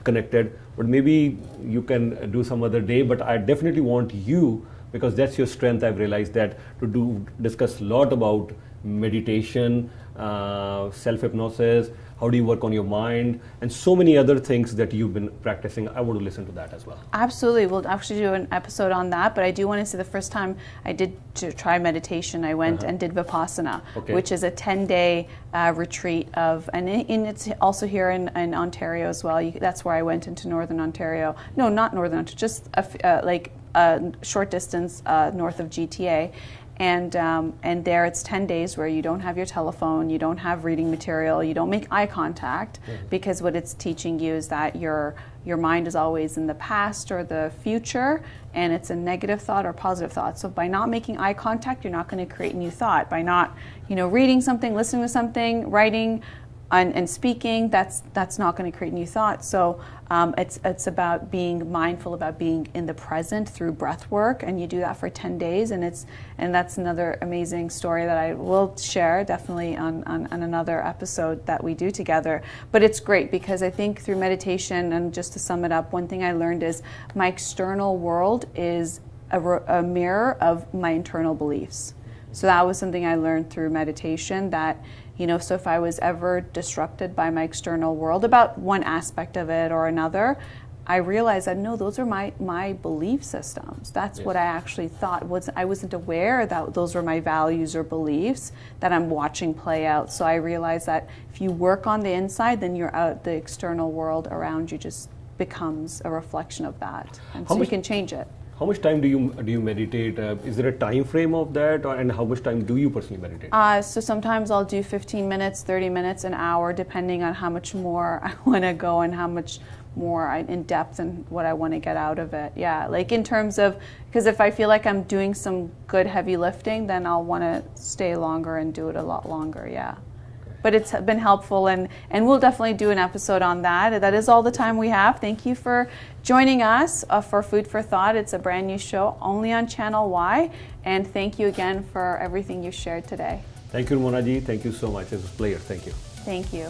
connected, but maybe you can do some other day. But I definitely want you, because that's your strength, I've realized that, to discuss a lot about meditation, self-hypnosis, how do you work on your mind, and so many other things that you've been practicing. I want to listen to that as well. Absolutely. We'll actually do an episode on that, but I do want to say the first time I did to try meditation, I went and did Vipassana, which is a 10-day retreat and it's also here in Ontario as well. That's where I went into Northern Ontario. No, not Northern Ontario, just like a short distance north of GTA. And there it's 10 days where you don't have your telephone, you don't have reading material, you don't make eye contact, because what it's teaching you is that your mind is always in the past or the future, and it's a negative thought or positive thought. So by not making eye contact, you're not going to create new thought. By not, reading something, listening to something, writing, and speaking, that's not going to create new thoughts. So it's about being mindful, about being in the present through breath work, and you do that for 10 days, and that's another amazing story that I will share definitely on another episode that we do together. But it's great because I think through meditation, and just to sum it up, one thing I learned is my external world is a mirror of my internal beliefs. So that was something I learned through meditation, that so if I was ever disrupted by my external world about one aspect of it or another, I realized that no, those are my belief systems. That's what I actually thought. I wasn't aware that those were my values or beliefs that I'm watching play out. So I realized that if you work on the inside, then the external world around you just becomes a reflection of that, and How so you much- can change it. How much time do you meditate? Is there a time frame of that, and how much time do you personally meditate? So sometimes I'll do 15 minutes, 30 minutes, an hour, depending on how much more I want to go and how much more in depth and what I want to get out of it. Yeah, like in terms of, because if I feel like I'm doing some good heavy lifting, then I'll want to stay longer and do it a lot longer, yeah. But it's been helpful, and we'll definitely do an episode on that. That is all the time we have. Thank you for joining us for Food for Thought. It's a brand new show only on Channel Y, and thank you again for everything you shared today. Thank you, Monaji. Thank you so much. It was a pleasure. Thank you. Thank you.